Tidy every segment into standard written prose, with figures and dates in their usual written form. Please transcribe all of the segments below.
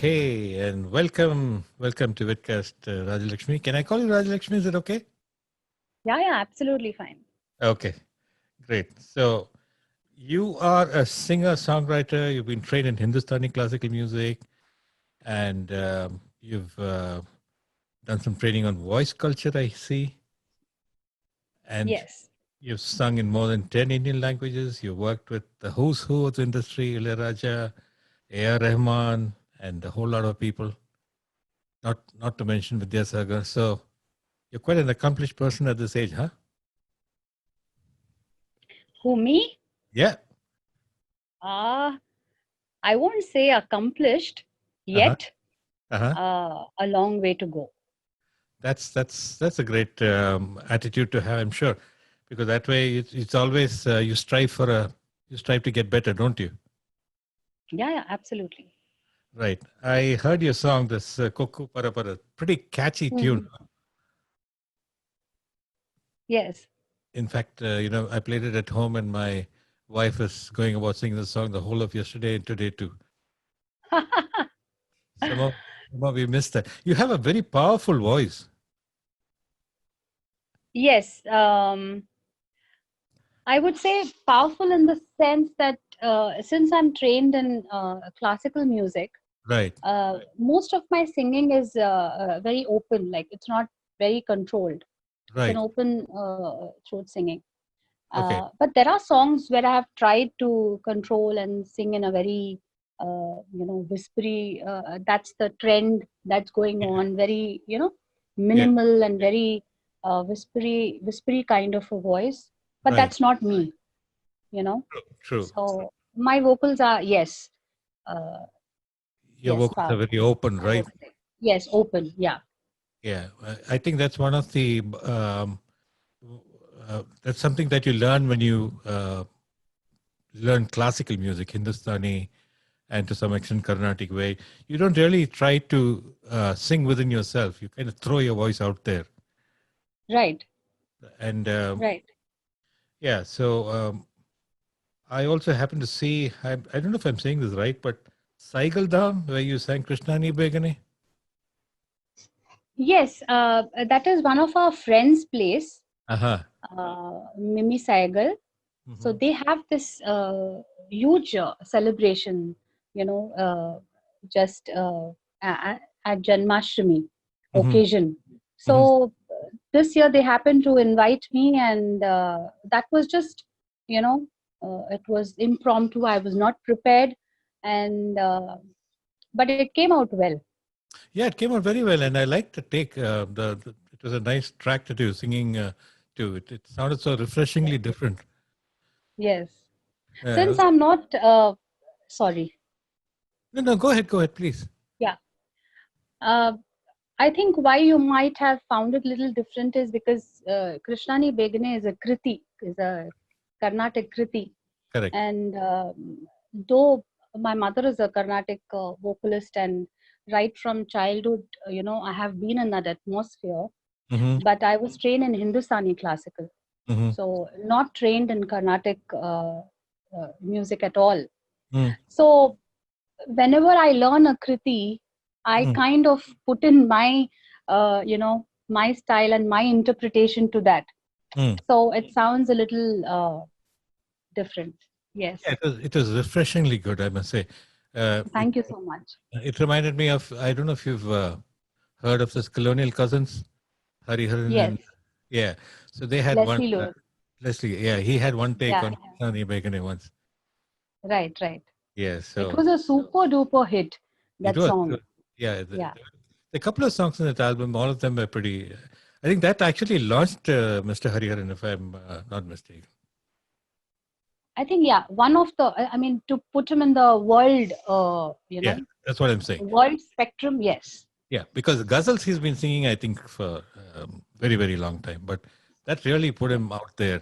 Okay, and welcome to Vidcast, Rajalakshmi. Can I call you Rajalakshmi? Is it okay? Yeah, absolutely fine. Okay, great. So you are a singer, songwriter. You've been trained in Hindustani classical music, and you've done some training on voice culture, I see. And Yes. you've sung in more than 10 Indian languages. You worked with the who's who of the industry, Ilayaraja, A.R. Rahman, and a whole lot of people. Not to mention Vidyasagar. So you're quite an accomplished person at this age, huh? Who, me? Yeah. I won't say accomplished Uh-huh. yet. Uh-huh. A long way to go. That's a great attitude to have, I'm sure, because that way it's always you strive to get better, don't you? Yeah, absolutely. Right. I heard your song, this Kokku Para Para, pretty catchy tune. Mhm. Yes. In fact, I played it at home, and my wife is going about singing the song the whole of yesterday and today too. Somehow we missed that. You have a very powerful voice. Yes. I would say powerful in the sense that since I'm trained in classical music, Right. most of my singing is very open. Like it's not very controlled. It's an Right. open throat singing. Okay. But there are songs where I have tried to control and sing in a very, whispery. That's the trend that's going on. Very, Yeah. minimal and very whispery kind of a voice. But Right. that's not me, you know. True. So my vocals are uh, Your yes, vocals are powerful. very open, I right? would say yes, open. Yeah, Yeah. I think that's one of the that's something that you learn when you learn classical music, Hindustani, and to some extent Carnatic, where you don't really try to sing within yourself. You kind of throw your voice out there. right, And right. yeah, so I also happen to see, I don't know if I'm saying this right, but Saigal Dham, where you sang Krishnani Begane. Yes, that is one of our friends' place, Uh-huh. Mimi Saigal. So Hmm. they have this huge celebration, you know, just at Janmashtami Hmm. occasion. Hmm. So this year they happened to invite me, and that was just, it was impromptu. I was not prepared, and but it came out well. Yeah, it came out very well, and I liked the take. It was a nice track that you were singing to. It sounded so refreshingly different. Yes. Uh, Since I'm not, sorry, no, go ahead, please. yeah. Uh, I think why you might have found it a little different is because Krishnani Begane is a kriti, is a Carnatic kriti. Correct. And though my mother is a Carnatic vocalist, and right from childhood, I have been in that atmosphere, Hmm. but I was trained in Hindustani classical. Hmm. So not trained in Carnatic music at all. Mm. So whenever I learn a kriti, I Mm. kind of put in my style and my interpretation to that. Mm. So it sounds a little different. Yes. Yeah, it was refreshingly good, I must say. It Thank you so much. it reminded me of, I don't know if you've heard of this Colonial Cousins, Hariharan Yes. and yeah. So they had one Leslie Lewis. Leslie. Yeah, he had one take Yeah. on Sunny Bacon once. Right. Right. Yeah, It so was a super duper hit. it That was. song. Yeah, Yeah. the couple of songs in that album, all of them were pretty. I think that actually launched Mr. Hariharan, if I'm not mistaken. I think yeah. One of the. I mean, to put him in the world. Yeah, that's what I'm saying. World spectrum. Yes. Yeah, because ghazals he's been singing, I think, for very, very long time. But that really put Yes. him out there.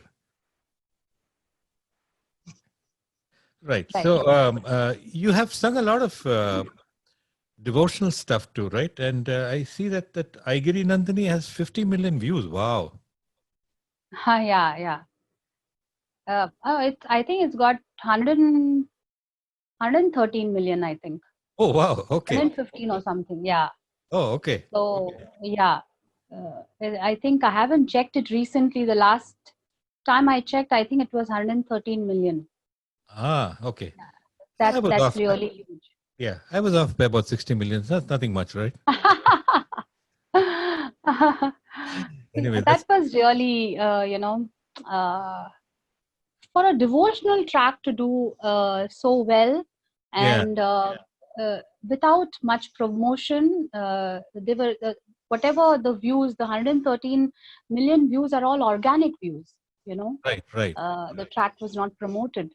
Right. Right. So you have sung a lot of devotional stuff too, right? And I see that Aigiri Nandini has 50 million views. Wow. Yeah. Yeah. I think it's got 113 million, I think. Oh, wow. Okay. 115 or something. Yeah. Oh, okay. So yeah, I think I haven't checked it recently. The last time I checked, I think it was 113 million. Ah, okay. I That's was that's off. really huge. Yeah, I was off by about 60 million. That's nothing much, right? Anyway, That that's was really, uh, for a devotional track to do so well, yeah, and without much promotion. They were whatever the views, the 113 million views are all organic views. You know, right, right. the track was not promoted.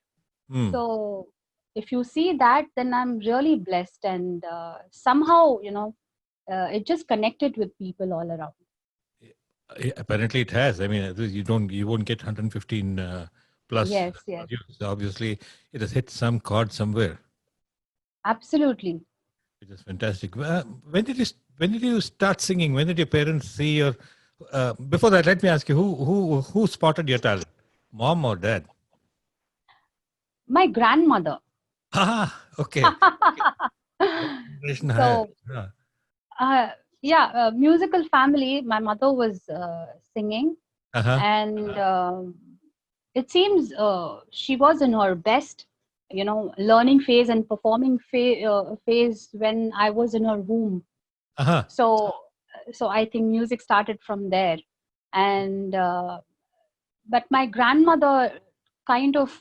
Hmm. So if you see that, then I'm really blessed, and somehow, it just connected with people all around. Apparently, it has. I mean, you won't get 115 plus Yes, yes, views. Obviously, it has hit some chord somewhere, absolutely. which is fantastic. When did you start singing? When did your parents see your? Before that, let me ask you, who spotted your talent, mom or dad? My grandmother. Ah, okay. One generation higher. So, uh, yeah, musical family. My mother was singing, Uh-huh. and it seems she was in her best, learning phase and performing phase when I was in her womb. Uh-huh. So I think music started from there, and but my grandmother kind of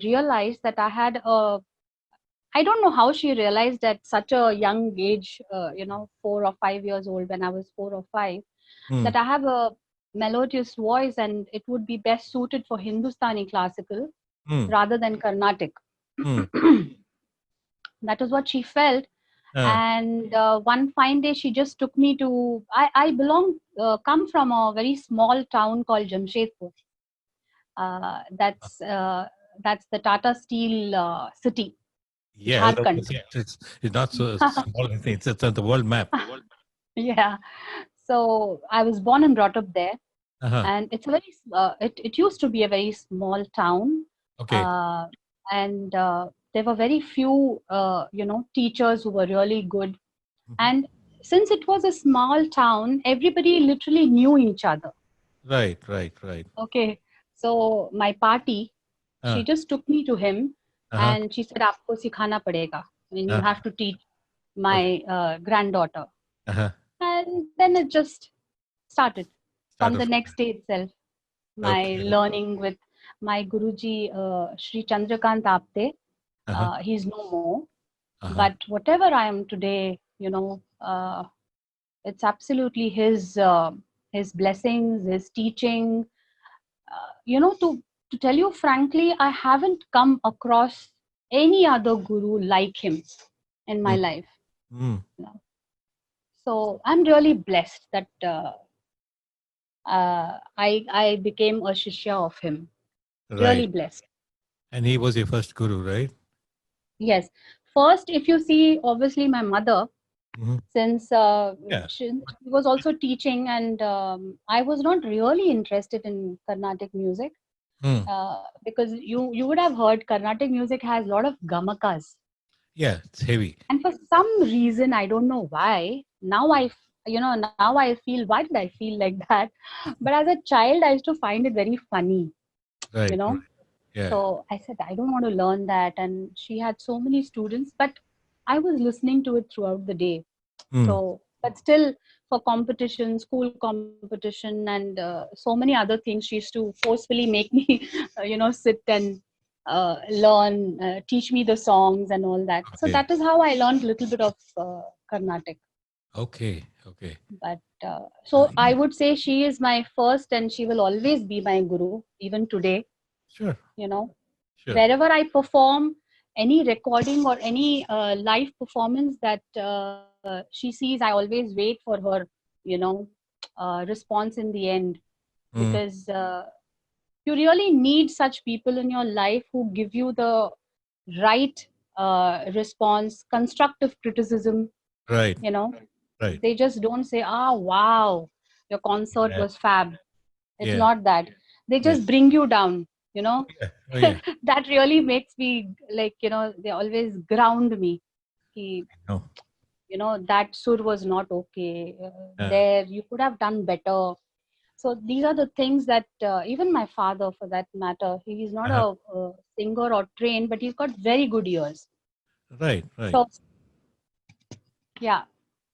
realized that I don't know how she realized at such a young age, 4 or 5 years old, when I was 4 or 5, Hmm. that I have a melodious voice and it would be best suited for Hindustani classical Hmm. rather than Carnatic. Hmm. That is what she felt. Uh, And one fine day, she just took me to. Come from a very small town called Jamshedpur. Uh, that's uh, that's the Tata Steel city, yeah, Jharkhand. it's not so small. It's on the world map. Yeah. So I was born and brought up there, Uh-huh. and it used to be a very small town, Okay. uh, and there were very few teachers who were really good. Mhm. And since it was a small town, everybody literally knew each other. Right, right, right. Okay, so my party, she Uh, just took me to him, uh-huh. and she said, "Aapko sikhana padega. I mean, you Uh, have to teach okay. my granddaughter." Uh-huh. And then it just started Start from the of next day itself. My okay. learning with my Guruji, Sri Chandrakant Apte. Uh-huh. He's no more, Uh-huh. but whatever I am today, it's absolutely his blessings, his teaching. To tell you frankly, I haven't come across any other guru like him in my Mm. life. Mm. You know. So I'm really blessed that I became a shishya of him. Really Right. blessed. And he was your first guru, right? Yes. First, if you see, obviously my mother, Hmm. since Yeah. she was also teaching, and I was not really interested in Carnatic music, Mm. because you would have heard Carnatic music has a lot of gamakas, Yeah, it's heavy. and for some reason I don't know why. Now I feel, why did I feel like that? But as a child, I used to find it very funny. You Right, right. know, Yeah. So I said, I don't want to learn that. And she had so many students, but I was listening to it throughout the day. Mm. So, but still, for competition, school competition, and so many other things, she used to forcefully make me, sit and learn, teach me the songs and all that. So Okay. that is how I learned a little bit of Carnatic. Okay. Okay. But Uh, so I would say she is my first, and she will always be my guru, even today. sure. You know, Sure. wherever I perform, any recording or any live performance that she sees, I always wait for her, you know, response in the end, Mm. because you really need such people in your life who give you the right response, constructive criticism. Right. You know, Right. they just don't say, "Ah, wow, your concert Yeah. was fab." It's Yeah. not that. They Yeah. just bring you down. You know, Yeah. Oh, yeah. that really makes me, like, they always ground me. कि, No. that sur was not okay. There, you could have done better. So these are the things that even my father, for that matter, he is not a singer or trained, but he's got very good ears. Right. So, yeah.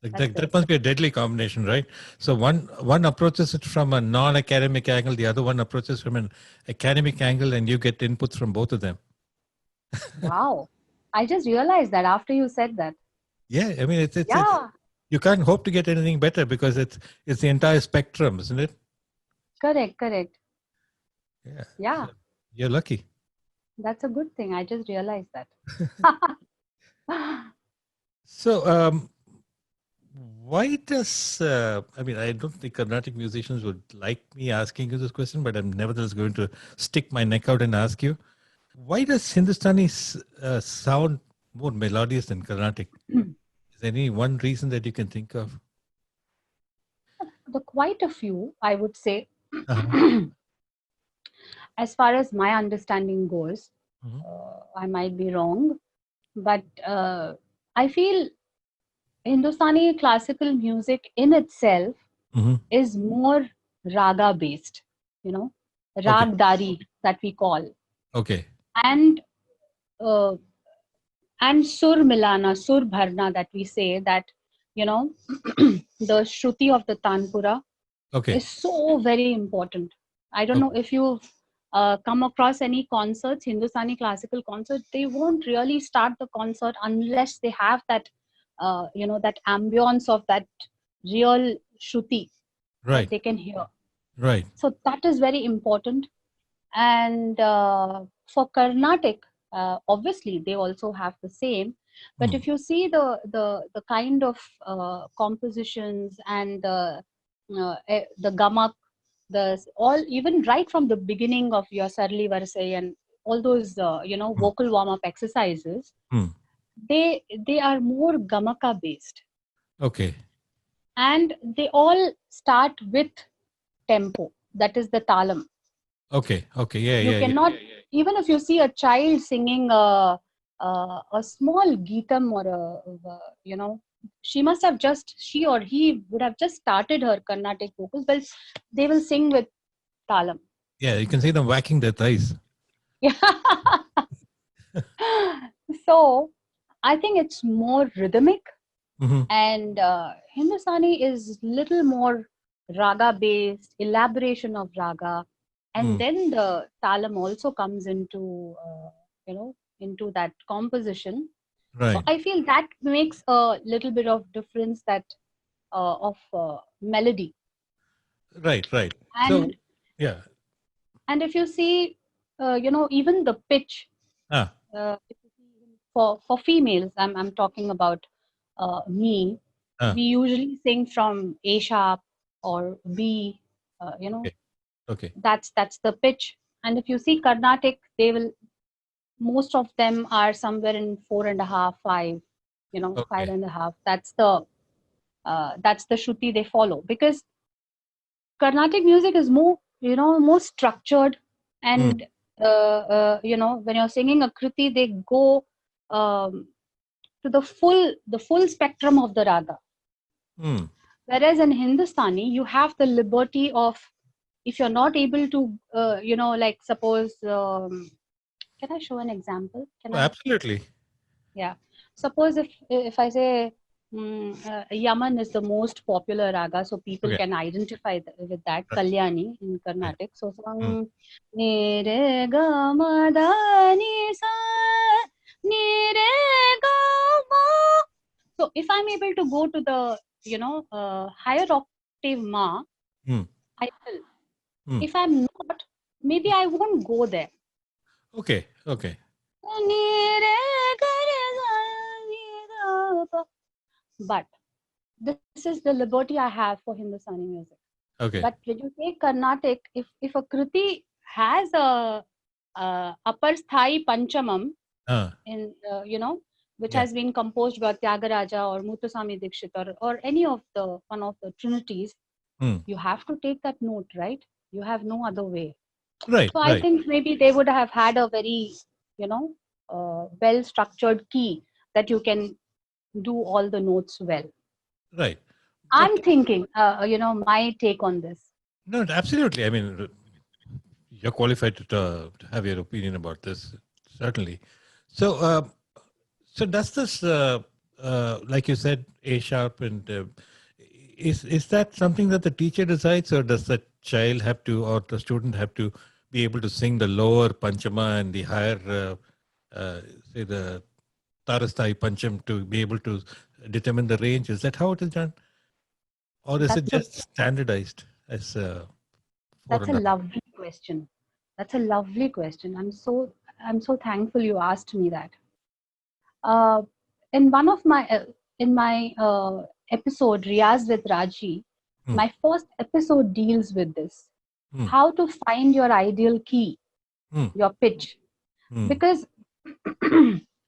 That must be a deadly combination, right? So one approaches it from a non-academic angle, the other one approaches from an academic angle, and you get inputs from both of them. Wow. I just realized that after you said that. Yeah, I mean, it's Yeah. You can't hope to get anything better because it's the entire spectrum, isn't it? Correct. Yeah. Yeah. So you're lucky. That's a good thing. I just realized that. So, why does, I mean, I don't think Carnatic musicians would like me asking you this question, but I'm nevertheless going to stick my neck out and ask you, why does Hindustani sound more melodious than Carnatic? Is there any one reason that you can think of? Quite a few, I would say. Uh-huh. As far as my understanding goes, Mhm. I might be wrong, but I feel Hindustani classical music in itself Mhm. is more raga based, Okay. ragdari that we call, Okay. and uh, sur milana, sur bharna that we say, that the shruti of the tanpura Okay. is so very important. I don't know Okay. if you've come across any concerts, Hindustani classical concerts. They won't really start the concert unless they have that, that ambience of that real shruti that Right. they can hear. Right. So that is very important. And for Carnatic, obviously they also have the same. But if you see the kind of compositions and the gamak, all, even right from the beginning of your Sarli Varsai and all those vocal warm up exercises, Mm. they are more gamaka based, Okay. and they all start with tempo, that is the talam. Okay. Okay. Yeah. You Yeah. Yeah. cannot, even if you see a child singing a small geetam, or she or he would have just started her Carnatic vocals. Well, they will sing with talam. Yeah. You can see them whacking their thighs. Yeah. So I think it's more rhythmic, Mm-hmm. and Hindustani is little more raga based, elaboration of raga, and Mm. then the talam also comes into that composition. So Right. I feel that makes a little bit of difference, that of melody. Right. Right. So, and yeah. and if you see, even the pitch, Ah. if you see for females, I'm talking about me. Ah. We usually sing from A sharp or B. Okay. Okay. That's the pitch. And if you see Carnatic, they will, most of them are somewhere in 4.5, 5, five Okay. and a half. That's the shruti they follow, because Carnatic music is more structured, Mm. and when you're singing a kriti, they go um, to the full spectrum of the raga. Mm. Whereas in Hindustani, you have the liberty of, if you're not able to, like suppose, can I show an example? Can Oh, I? absolutely. Yeah. Suppose if I say, Yaman is the most popular raga, so people Okay. can identify with that. Right. Kalyani in Right. Carnatic. So Mm. ni re ga ma da ni sa ni re ga ma. So if I'm able to go to the higher octave ma, Mm. I will. Mm. If I'm not, maybe I won't go there. Okay. Okay. But this is the liberty I have for Hindustani music. Okay. But when you take Carnatic, if a kriti has a upper sthai panchamam, Ah. in which Yeah. has been composed by Tyagaraja or Muthuswami Dikshit, or any of the one of the trinities, Mm. you have to take that note, right? You have no other way. Right. So I Right. think maybe they would have had a very well structured key that you can do all the notes well. Right. I'm But thinking, my take on this. no, absolutely. I mean, you're qualified to have your opinion about this, certainly. So, so does this, like you said, A sharp, and is that something that the teacher decides, or does the child have to, or the student have to be able to sing the lower panchama and the higher, say the tarasthai pancham to be able to determine the range? Is that how it is done, or is it That's a just standardized as four that's a and a half? lovely question. That's a lovely question. I'm so thankful you asked me that. Uh, in one of my in my episode Riyaz with Raji, Hmm, my first episode deals with this: hmm, how to find your ideal key, hmm, your pitch. hmm. Because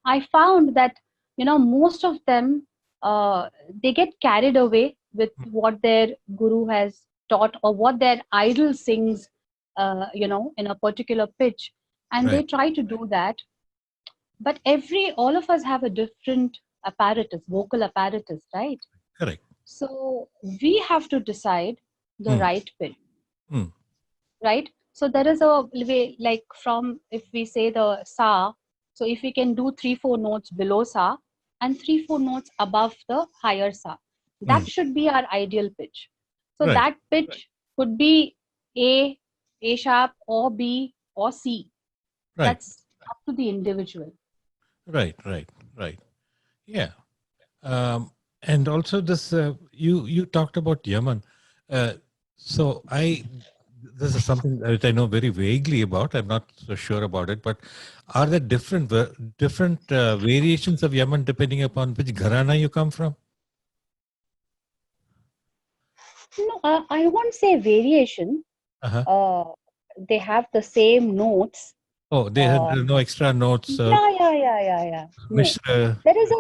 I found that most of them they get carried away with what their guru has taught or what their idol sings, in a particular pitch, and they Right. try to do that. But all of us have a different apparatus, vocal apparatus, right? Correct. So we have to decide the Hmm, right pitch, hmm. right? So there is a way, like from if we say the sa, so if we can do 3 4 notes below sa and 3 4 notes above the higher sa, Hmm. that should be our ideal pitch. So Right. that pitch could be a a sharp or b or c. Right. That's up to the individual. Right. Right. Right. Yeah. And also this, you talked about Yaman. Uh, so this is something that I know very vaguely about. I'm not so sure about it, but are there different variations of Yaman depending upon which gharana you come from? No, I won't say variation. Uh-huh. Uh, they have the same notes. Oh, Uh, there's no extra notes. yeah. No, Mishra. there is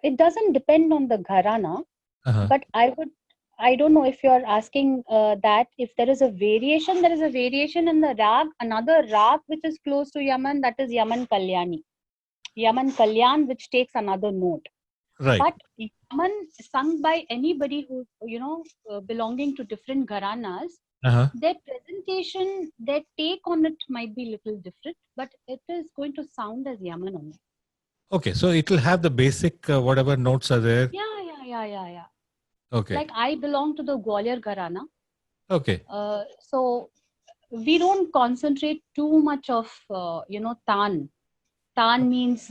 it doesn't depend on the gharana, Uh-huh. but I don't know if you're asking that if there is a variation. There is a variation in the rag. Another rag which is close to Yaman, that is Yaman Kalyani. Yaman Kalyan, which takes another note. Right. But Yaman sung by anybody who belonging to different gharanas, Uh-huh. their presentation, their take on it might be little different, but it is going to sound as Yaman only. Okay, so it will have the basic whatever notes are there. Yeah. Okay. Like I belong to the Gwalior Gharana, Okay. so we don't concentrate too much of tan. Tan means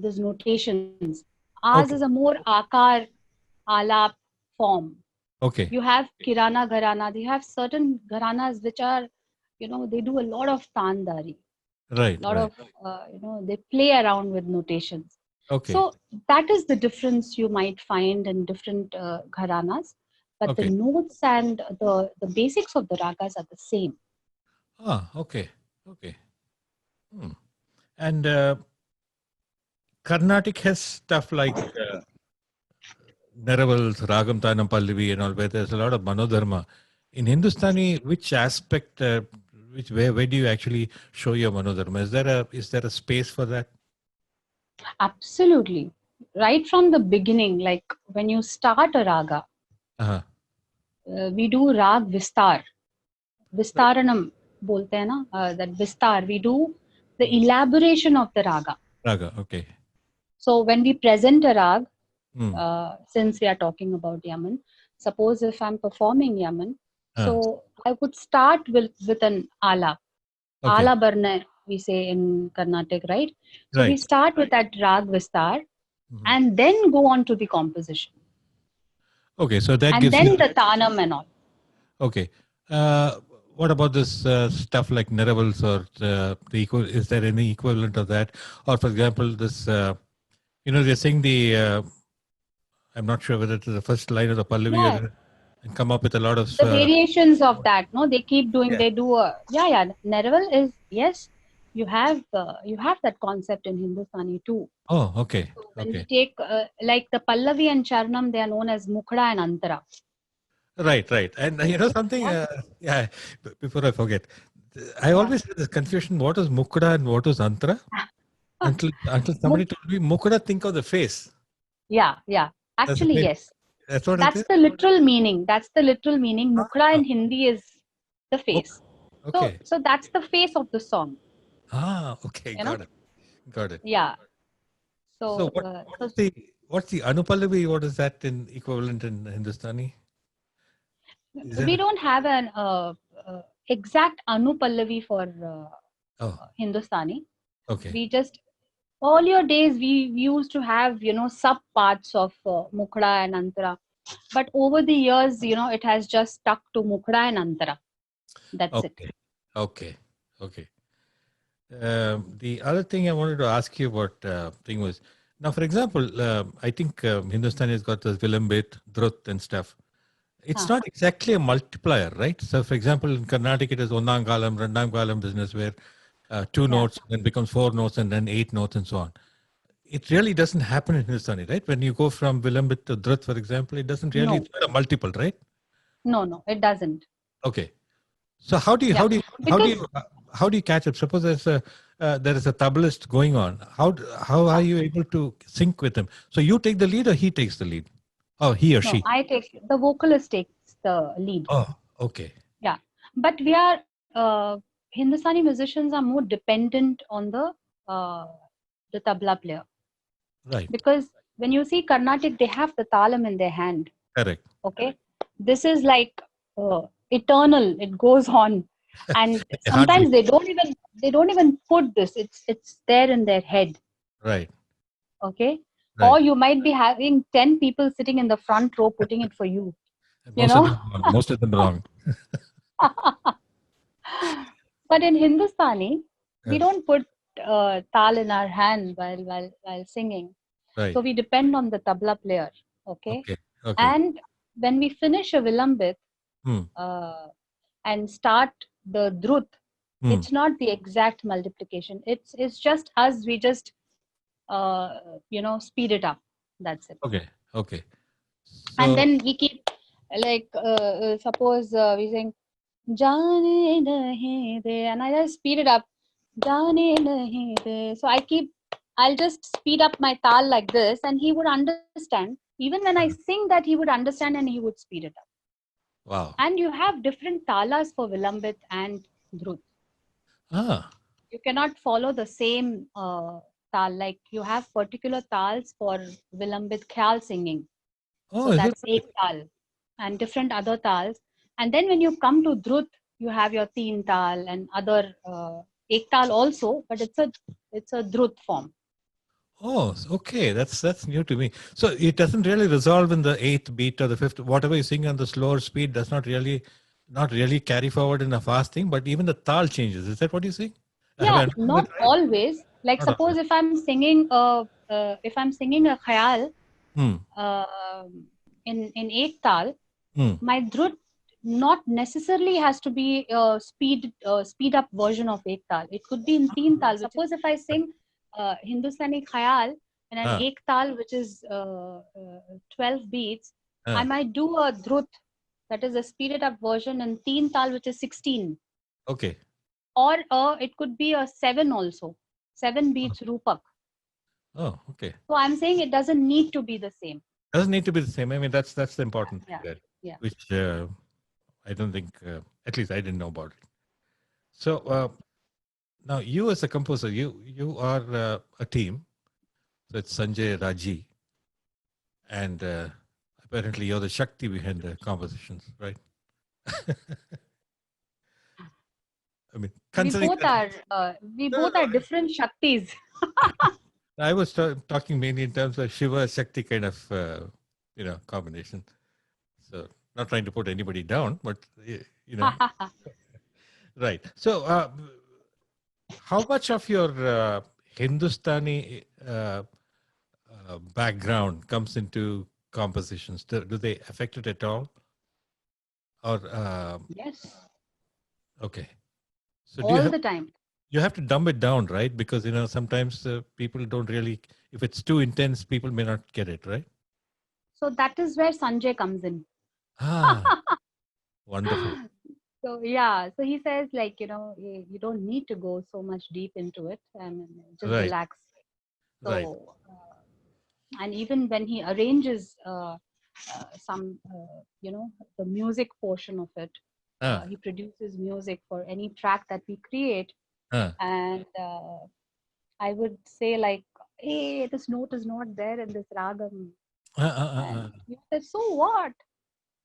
these notations. Ours is Okay. a more akar alap form. Okay. You have Kirana Gharana. They have certain gharanas which are, they do a lot of tandari, Right. lot Right. of, they play around with notations. Okay. So that is the difference you might find in different gharanas. But the Okay. notes and the basics of the ragas are the same. Ah. Okay. Okay. Hmm. And Carnatic has stuff like Neravals, Ragam, Tanam, Pallavi, and all, where there's a lot of Manodharma. In Hindustani, which aspect, where do you actually show your Manodharma? Is there a space for that? Absolutely. Right from the beginning, like when you start a raga, Uh-huh. we do rag vistar. Vistaranam bolte hai na, that vistar. We do the elaboration of the raga. Raga. Okay. So when we present a rag, Hmm. since we are talking about Yaman, suppose if I'm performing Yaman, Ah. so I would start with an ala. Okay. Ala Barna, we say in Carnatic, right? So we Right. start with that rag vistar Mhm. and then go on to the composition. Okay. So that And gives you. then the tanam and all. Okay. What about this stuff like Neravals or the equal? Is there any equivalent of that? Or, for example, this, they're saying I'm not sure whether it is the first line of the Pallavi Yeah, or, and come up with a lot of, the variations of that, no, they keep doing. yeah. They do a Neraval is yes. You have that concept in Hindustani too. Oh, okay. So when we Okay. take like the Pallavi and Charnam, they are known as Mukhada and Antara. Right, right. And something, What? yeah, before I forget, I Yeah. always had this confusion what is Mukda and what is Antra until somebody Muk- told me Mukda, think of the face. Yeah, yeah. That's a Actually, great. yes. That's what it That's is. the literal meaning. That's the literal meaning. Mukhra Ah, in Hindi is the okay. face. So, Okay. so that's the face of the song. Ah, okay. You know. Got it. Got it. Yeah. So So, what's the Anupallavi? What is that in equivalent in Hindustani? Is we there? don't have an exact Anupallavi for Oh, Hindustani. okay. We just earlier days we used to have sub parts of Mukhra and Antara, but over the years it has just stuck to Mukhra and Antara. That's it. Okay. Okay. Okay. The other thing I wanted to ask you about thing was now, for example, I think Hindustani has got this Vilambit, Drut, and stuff. It's Huh. not exactly a multiplier, right? So, for example, in Carnatic, it is Onnam Galam, Randam Galam business where two Yeah. notes, then becomes four notes, and then eight notes, and so on. It really doesn't happen in Hindustani, right? When you go from Vilambit to Drut, for example, it doesn't really, No, it's not a multiple, right? no, it doesn't. Okay. So how do you Yeah, how do you how do because you how do you catch up? Suppose there is a tableist going on. How are you able to sync with him? So you take the lead, or he takes the lead, or he or no, she? I take the vocalist takes the lead. Oh, okay, Yeah, but we are Hindustani musicians are more dependent on uh, the tabla player, right, because when you see Carnatic, they have the talam in their hand. correct. Okay, this is like eternal. It goes on, and sometimes Heartbeat, they don't even put this. It's there in their head. right, Okay, or right. you might be having 10 people sitting in the front row putting it for you. You Most of know. them wrong. Most of them wrong. But in Hindustani, we Yeah, don't put tal in our hand while singing. right. So we depend on the tabla player. Okay. Okay, okay. And when we finish a Vilambit Hmm, uh, and start the Drut, hmm. it's not the exact multiplication. It's just us. We just speed it up. That's it. Okay, okay. And So then we keep like suppose we sing Jaane nahi de, and I just speed it up. Jaane nahi de. So I'll just speed up my tal like this, and he would understand. Even when I sing that, he would understand and he would speed it up. wow. And you have different talas for Vilambit and Drut. Ah, You cannot follow the same tal. Like you have particular tals for Vilambit Khyal singing. oh, So is it? that's ek tal and different other tals. And then when you come to Drut, you have your teen tal and other ek tal also, but it's a Drut form. Oh, okay. That's new to me. So it doesn't really resolve in the eighth beat or the fifth. Whatever you sing on the slower speed does not really carry forward in a fast thing. But even the tal changes. Is that what you say? Have I Yeah, understood not it right? always. Like Not suppose always. if I'm singing a khayal Hmm. uh, in ek tal, Hmm. my Drut not necessarily has to be a speed up version of ek tal. It could be in teen tal. Suppose if I sing Hindustani khayal in an Ah, ek tal, which is 12 beats, I ah. might do a Drut, that is a speeded up version, in teen tal, which is 16. Okay. Or it could be a 7 also, 7 beats Rupak. Oh, okay. So I'm saying it doesn't need to be the same. Doesn't need to be the same. I mean, that's the important thing Yeah, there, yeah. which I don't think, at least I didn't know about it. So now you as a composer, you are a team. So it's Sanjay Raji, and apparently you're the Shakti behind the compositions, right? I mean, We considering both that, are no, no, different Shaktis. I was talking mainly in terms of Shiva Shakti kind of combination. So not trying to put anybody down, but you know, right. So how much of your Hindustani background comes into compositions? Do they affect it at all? Or Yes, okay, so do you all have the time. you have to dumb it down, right? Because sometimes people don't really, if it's too intense, people may not get it, right? So that is where Sanjay comes in. Ah, wonderful. So yeah, so he says like you don't need to go so much deep into it and just Right, relax. right. So and even when he arranges some, the music portion of it, Ah, he produces music for any track that we create. ah, And I would say like, hey, this note is not there in this ragam. And ah. he said, so what?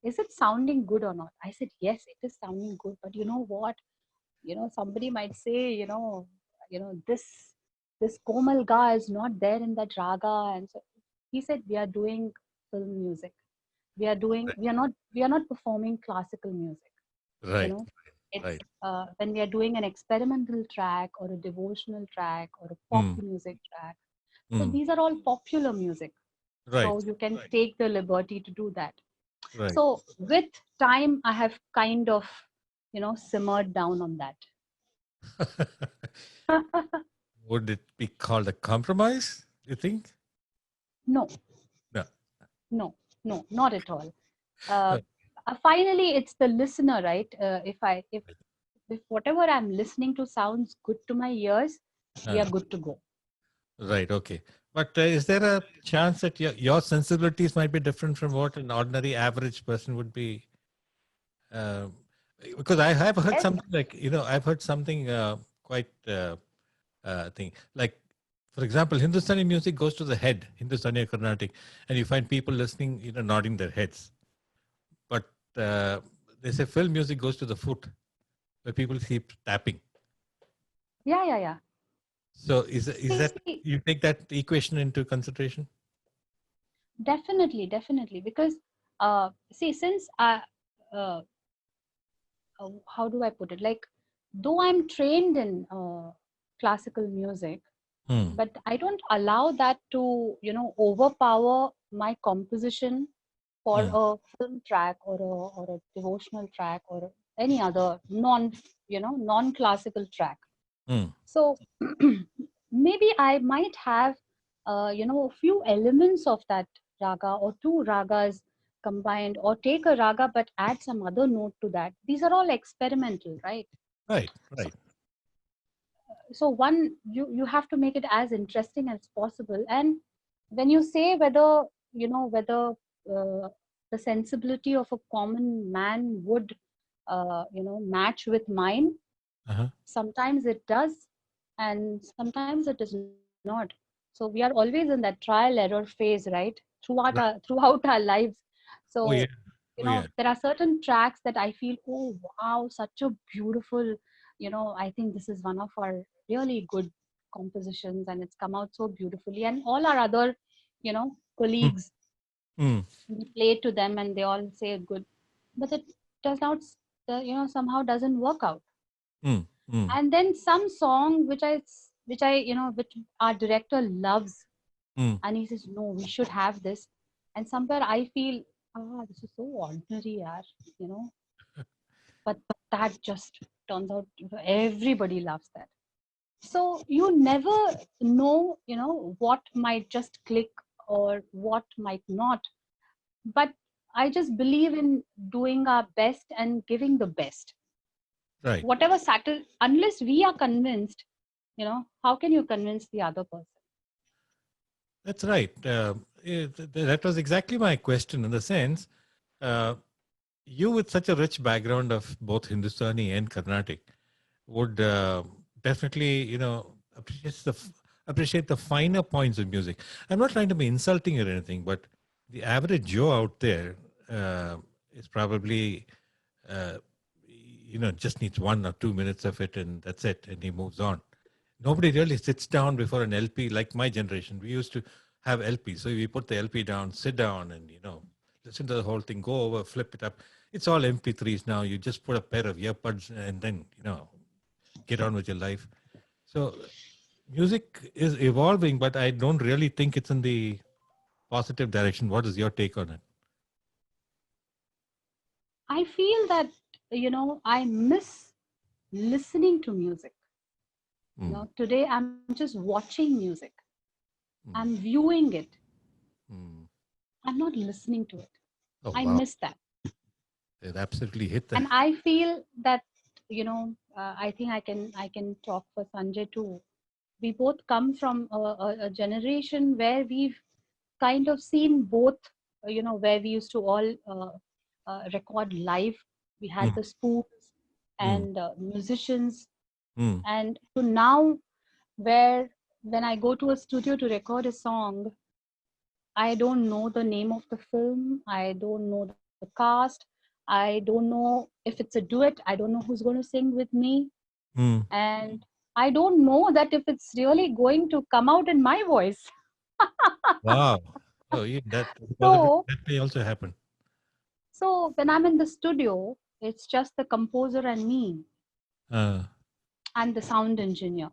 Is it sounding good or not? I said, yes, it is sounding good. But you know what? Somebody might say, this Komal Ga is not there in that raga. And so he said, we are doing film music. We are not performing classical music. You Right, know, it's right. when we are doing an experimental track or a devotional track or a pop Mm, music track. So mm, these are all popular music. right, So you can take the liberty to do that. right. So with time, I have kind of, simmered down on that. Would it be called a compromise, you think? No, No. no, no, not at all. Uh, Uh, Finally, it's the listener, right? If whatever I'm listening to sounds good to my ears, we are uh, good to go. right, okay. But is there a chance that your sensibilities might be different from what an ordinary average person would be? Uh, because I have heard Yes, something like, I've heard something quite thing. Like, for example, Hindustani music goes to the head, Hindustani or Carnatic, and you find people listening, nodding their heads. But they say film music goes to the foot, where people keep tapping. yeah, yeah, yeah. So is that See, you take that equation into consideration? definitely, because see, since uh, how do I put it? Like, though I'm trained in classical music, Hmm. but I don't allow that to, overpower my composition for Hmm. a film track or a devotional track or any other non-classical track. Hmm. So maybe I might have, a few elements of that raga or two ragas combined, or take a raga but add some other note to that. These are all experimental, right? Right. So, Right. so one, you have to make it as interesting as possible. And when you say whether the sensibility of a common man would match with mine, Uh-huh. sometimes it does and sometimes it is not. So we are always in that trial error phase, right, Right. throughout our lives. Oh So yeah. Oh yeah. there are certain tracks that I feel, oh wow, such a beautiful, I think this is one of our really good compositions and it's come out so beautifully. And all our other Hmm. colleagues, Hmm. we play to them and they all say good, but it does not somehow doesn't work out. Hmm. Hmm. And then some song which our director loves, Hmm. and he says no, we should have this. And somewhere I feel, this is so ordinary, yaar, you know but that just turns out, everybody loves that. So you never know, what might just click or what might not. But I just believe in doing our best and giving the best. Right. Whatever subtle, unless we are convinced, how can you convince the other person? That's right. That was exactly my question. In the sense, uh, you with such a rich background of both Hindustani and Carnatic would definitely, appreciate the finer points of music. I'm not trying to be insulting or anything, but the average Joe out there is probably, uh, just needs 1 or 2 minutes of it, and that's it, and he moves on. Nobody really sits down before an LP like my generation. We used to have LP, so we put the LP down, sit down, and listen to the whole thing, go over, flip it up. It's all MP3s now. You just put a pair of earbuds and then get on with your life. So music is evolving, but I don't really think it's in the positive direction. What is your take on it? I feel that, I miss listening to music. Mm, Today I'm just watching music. I'm mm, viewing it. mm. I'm not listening to it. Oh I wow, miss that. it absolutely hit the. And I feel that, I think I can talk for Sanjay too. We both come from a generation where we've kind of seen both, where we used to all record live. We had Mm, the spoofs mm, and musicians, mm, and to now where when I go to a studio to record a song, I don't know the name of the film, I don't know the cast, I don't know if it's a duet, I don't know who's going to sing with me, mm. and I don't know that if it's really going to come out in my voice. Wow. Oh, yeah, that so that may also happen. so when I'm in the studio, it's just the composer and me Uh, and the sound engineer.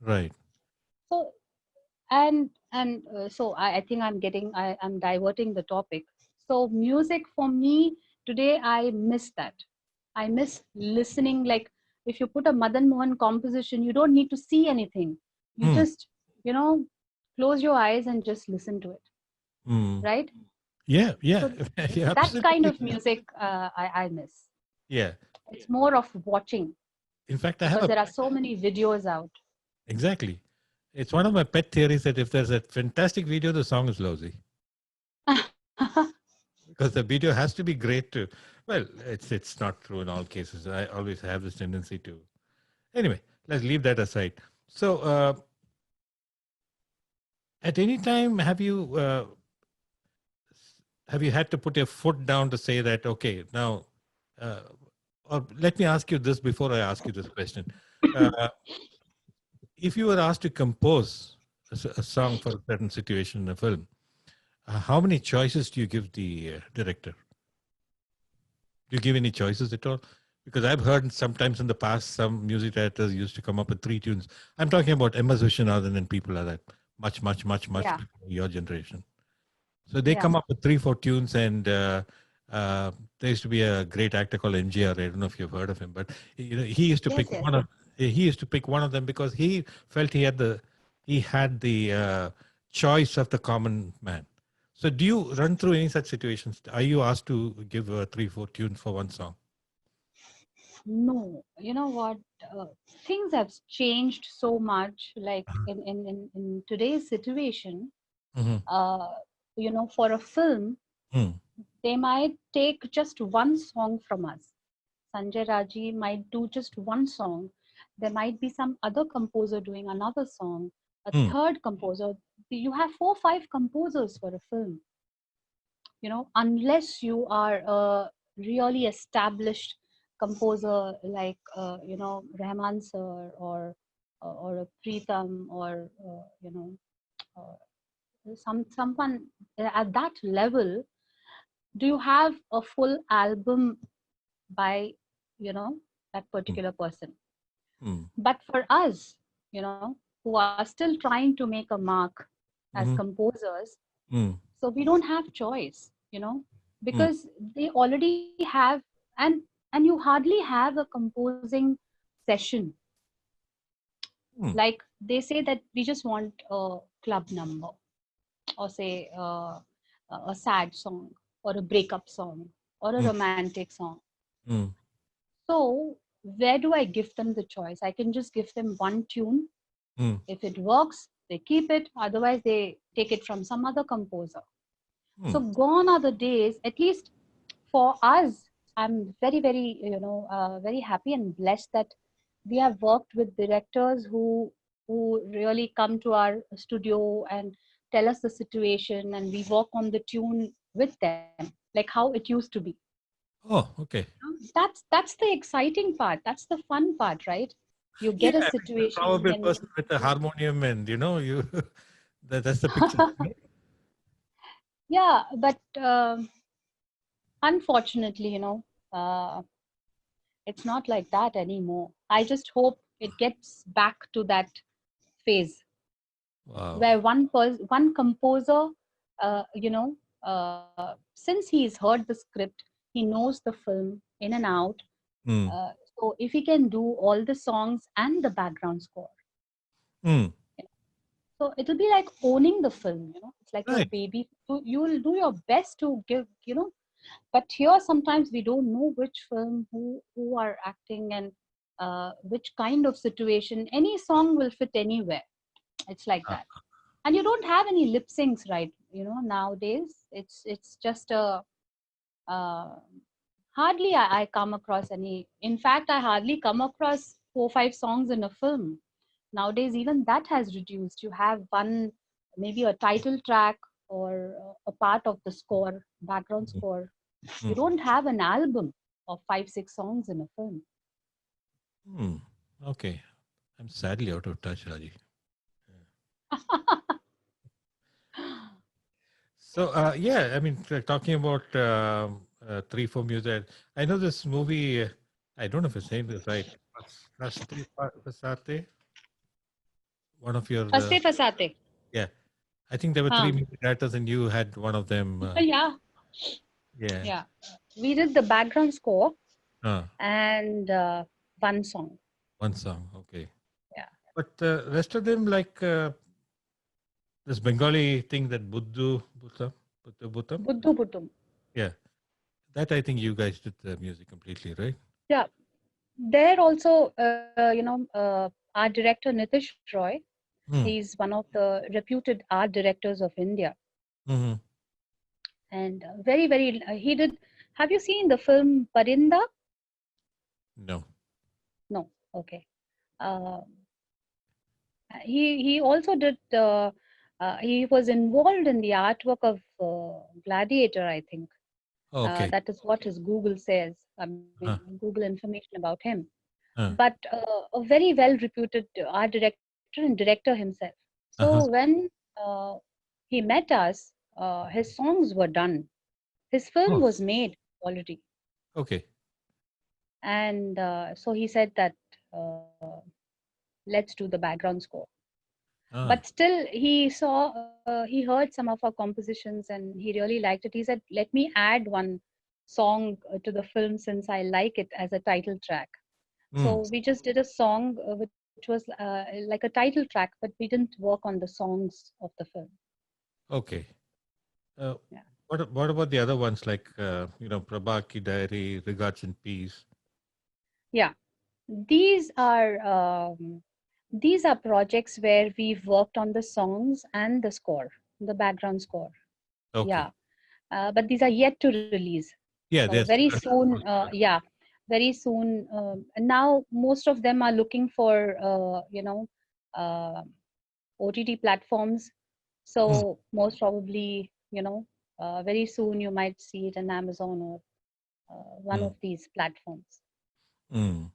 right. So so I think I'm diverting the topic. So music for me today, I miss that. I miss listening. Like, if you put a Madan Mohan composition, you don't need to see anything. You Mm, just, you know close your eyes and just listen to it, mm. right? Yeah, yeah, So yeah, that kind absolutely. of music, I miss. Yeah. It's more of watching, In fact, I have because a there are so many videos out. exactly. It's one of my pet theories that if there's a fantastic video, the song is lousy because the video has to be great to. Well, it's not true in all cases. I always have this tendency to. Anyway, let's leave that aside. So, at any time, have you had to put your foot down to say that okay now, uh, or let me ask you this before I ask you this question. Uh, if you were asked to compose a song for a certain situation in a film, how many choices do you give the director? Do you give any choices at all? Because I've heard sometimes in the past some music directors used to come up with three tunes. I'm talking about M.S. Vishwanathan and people like that, much Yeah, before your generation. So they yeah. come up with three, four tunes, and there used to be a great actor called MGR. I don't know if you've heard of him, but he used to Yes, pick yes. one of them because he felt he had the choice of the common man. So do you run through any such situations? Are you asked to give three, four tunes for one song? No, you know what? Uh, Things have changed so much. Like in today's situation, Mm-hmm. uh, for a film, they might take just one song from us. Sanjay Raji might do just one song. There might be some other composer doing another song, a Mm-hmm. third composer. You have 4, 5 composers for a film, unless you are a really established composer like Rahman sir, or a Preetham, or uh, someone at that level. Do you have a full album by that particular person? Mm-hmm. But for us, who are still trying to make a mark as Mm-hmm. composers, Mm-hmm. so we don't have choice, because they already have, and you hardly have a composing session. Mm-hmm. Like, they say that we just want a club number, or say a sad song, or a breakup song, or a romantic song. Mm-hmm. So where do I give them the choice? I can just give them one tune. Mm-hmm. If it works, they keep it, otherwise they take it from some other composer. So gone are the days, at least for us. I'm very, very, very happy and blessed that we have worked with directors who really come to our studio and tell us the situation, and we work on the tune with them, like how it used to be. Oh, okay. That's the exciting part. That's the fun part, right? You Yeah, get a I mean, the situation probable when person with a harmonium, and you that's the picture. yeah, but unfortunately, uh, it's not like that anymore. I just hope it gets back to that phase Wow. where one composer, since he's heard the script, he knows the film in and out. Mm. So if he can do all the songs and the background score, Mm. so it'll be like owning the film. It's like your Right. baby. You will do your best to give. But here sometimes we don't know which film, who are acting, and which kind of situation. Any song will fit anywhere. It's like Ah, that. And you don't have any lip syncs, right? Nowadays it's just a uh, hardly I come across any. In fact, I hardly come across 4 5 songs in a film nowadays. Even that has reduced. You have one, maybe a title track or a part of the score, background score. You Mm. don't have an album of 5 6 songs in a film. Hmm. Okay. I'm sadly out of touch, Raji. So, yeah, I mean, talking about 3 4 music, I know this movie. I don't know if it's saying this right. Raste Pasate. One of your, Faste Fasate. yeah. I think there were 3 Huh. music directors, and you had one of them. Yeah, Yeah. yeah. We did the background score Uh, and one song. One song. Okay. Yeah. But rest of them, like this Bengali thing that Buddha Bhutam. Buddu Buttum. Yeah. That I think you guys did the music completely, right? Yeah. There also, our director Nitish Roy, Hmm. he's one of the reputed art directors of India. Mm-hmm. And very, very, he did. Have you seen the film Parinda? No. No. Okay. Uh, he also did. He was involved in the artwork of Gladiator, I think. Okay. That is what his Google says. I mean, Huh. Google information about him. Huh. But a very well reputed art director and director himself. So Uh-huh. when he met us, his songs were done. His film Oh, was made already. okay. And so he said that uh, let's do the background score. But Ah. still, he heard some of our compositions and he really liked it. He said, let me add one song to the film since I like it as a title track. Mm. So we just did a song which was like a title track, but we didn't work on the songs of the film. Okay. Uh, Yeah, what about the other ones like Prabhaki Diary, Regards in Peace? yeah. These are these are projects where we've worked on the songs and the score, the background score. Okay. Yeah, but these are yet to release. Yeah, So there's very soon, yeah, very soon. And now most of them are looking for uh, OTT platforms. Mm. So most probably, very soon you might see it in Amazon or one Mm. of these platforms. Mm.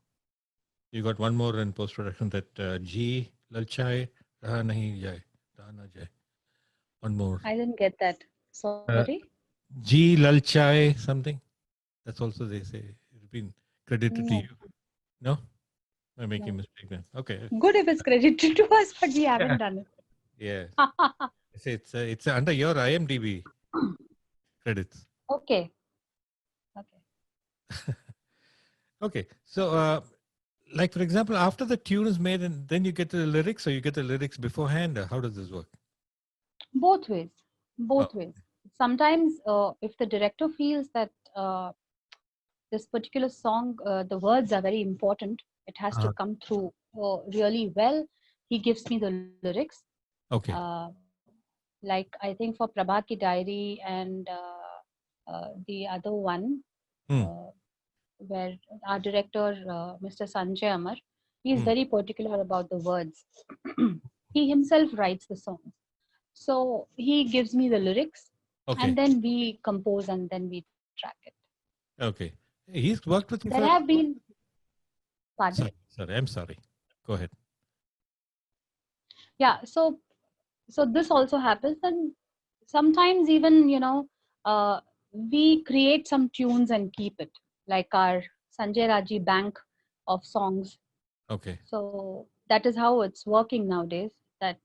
You got one more in post production that G Lalchai Raha Nahi Jai. Raha Na Jai. One more. I didn't get that. Uh, Sorry. G Lalchai something. That's also they say. It's been credited to No, you. No? I'm making no. mistake then. Okay. Good if it's credited to us, but we haven't Yeah. done Yeah. it. It's under your IMDb credits. Okay. Okay. Okay. So like for example, after the tune is made and then you get the lyrics, or you get the lyrics beforehand, or how does this work? Both ways. Oh, Both ways. Sometimes, if the director feels that this particular song, the words are very important, it has to uh, come through really well. He gives me the lyrics. okay. Like I think for Prabhaki Diary and the other one, Hmm. uh, where our director, Mr. Sanjay Amar, he is Hmm. very particular about the words. He himself writes the songs. So he gives me the lyrics and Okay. then we compose and then we track it. Okay. He's worked with you There for. have been, pardon? Sorry. I'm sorry. Go ahead. Yeah, so this also happens. And sometimes even, we create some tunes and keep it, like our Sanjay Raji bank of songs. Okay. So that is how it's working nowadays, that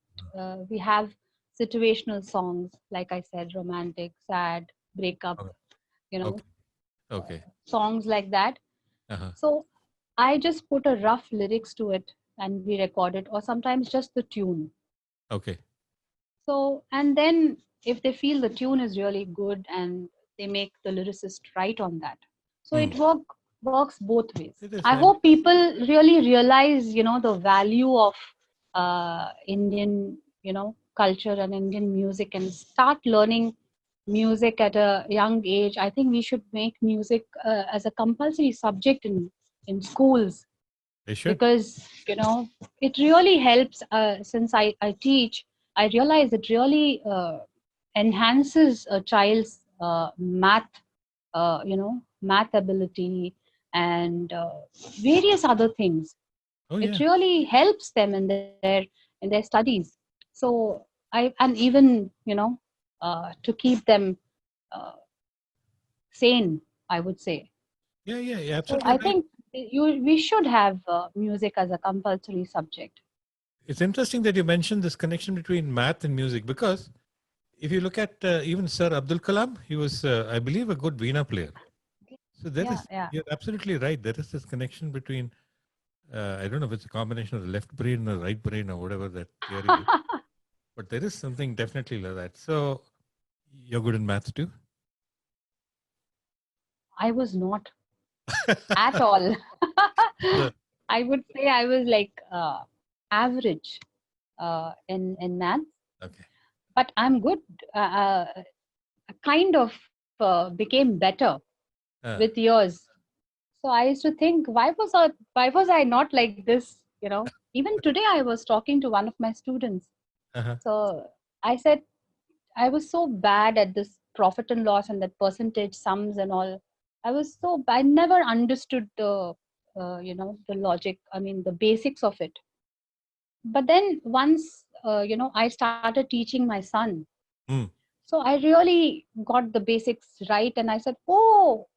we have situational songs, like I said, romantic, sad, breakup, Okay. you know, Okay. Okay. songs like that. Uh-huh. So I just put a rough lyrics to it and we record it, or sometimes just the tune. Okay. So, and then if they feel the tune is really good and they make the lyricist write on that. So Hmm. it works both ways. It is. I hope people really realize, the value of Indian, culture and Indian music and start learning music at a young age. I think we should make music as a compulsory subject in schools, They should. because it really helps. Since I teach, I realize it really enhances a child's math ability and various other things. Oh It yeah. really helps them in their studies. So I and even to keep them uh, sane, I would say. Yeah, yeah, you're So absolutely I right. think we should have music as a compulsory subject. It's interesting that you mentioned this connection between math and music because if you look at even Sir Abdul Kalam, he was, I believe, a good Veena player. So there Yeah, is, yeah. you're absolutely right. There is this connection between, I don't know if it's a combination of the left brain or right brain or whatever that theory is, but there is something definitely like that. So you're good in maths too? I was not at all. So, I would say I was like average in math, okay. but I'm good. Kind of became better with Uh, years. So I used to think, why was I not like this? Even today I was talking to one of my students. uh-huh. So I said I was so bad at this profit and loss and that percentage sums and all. I never understood the logic. I mean, the basics of it. But then once I started teaching my son, Mm. so I really got the basics right, and I said, "Oh,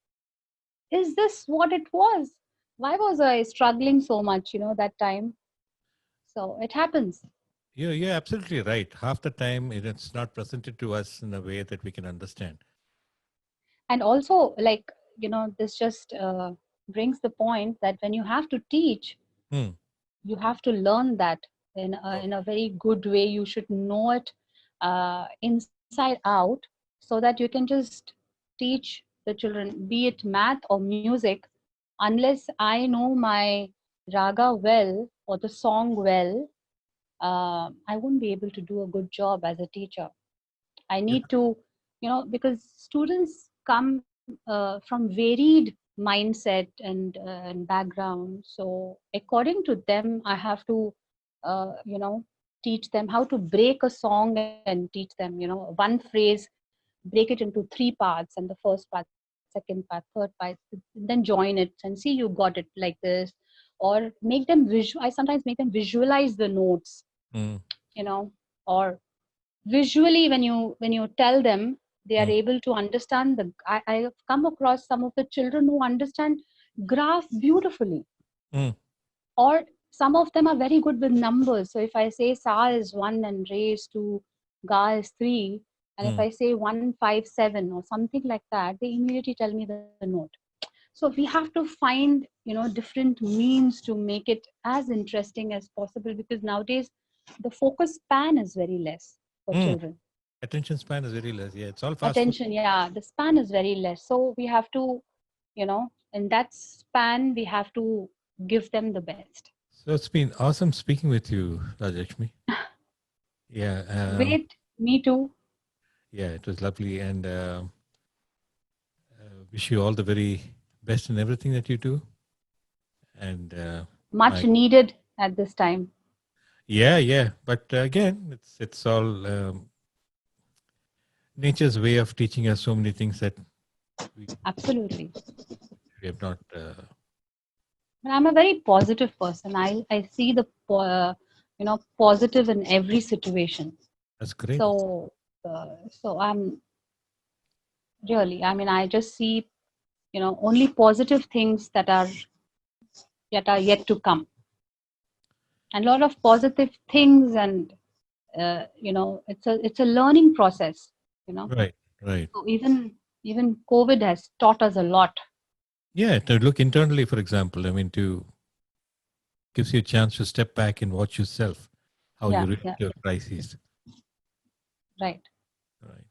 is this what it was? Why was I struggling so much, that time?" So it happens. You're absolutely right. Half the time it's not presented to us in a way that we can understand. And also, like, this just brings the point that when you have to teach, Mm. you have to learn that Oh. in a very good way. You should know it inside out, so that you can just teach the children, be it math or music. Unless I know my raga well or the song well, I won't be able to do a good job as a teacher. I Yeah. need to, because students come from varied mindset and background. So according to them, I have to, teach them how to break a song and teach them, one phrase, break it into three parts, and the first part, second part, third part, then join it and see you got it like this, or make them visual. I sometimes make them visualize the notes, Mm. or visually when you tell them, they are Mm. able to understand I have come across some of the children who understand graph beautifully, Mm. or some of them are very good with numbers. So if I say sa is 1 and re is 2, ga is 3, and if Mm. I say 157 or something like that, they immediately tell me the note. So we have to find different means to make it as interesting as possible, because nowadays the focus span is very less for Mm. children. Attention span is very less. Yeah, it's all fast food. Attention, yeah, the span is very less. So we have to, in that span, we have to give them the best. So it's been awesome speaking with you, Rajashmi. Yeah, Great, me too. yeah, it was lovely, and wish you all the very best in everything that you do. And Much my needed at this time. yeah, yeah, but again, it's all nature's way of teaching us so many things that we, Absolutely. we have not. But I'm a very positive person. I see the positive in every situation. That's great. So I'm really, I mean, I just see only positive things that are yet to come, and a lot of positive things, and it's a learning process. Right, right. So even COVID has taught us a lot. Yeah, to look internally, for example, I mean, to gives you a chance to step back and watch yourself, how you Yeah, react yeah, to crises. right. Right.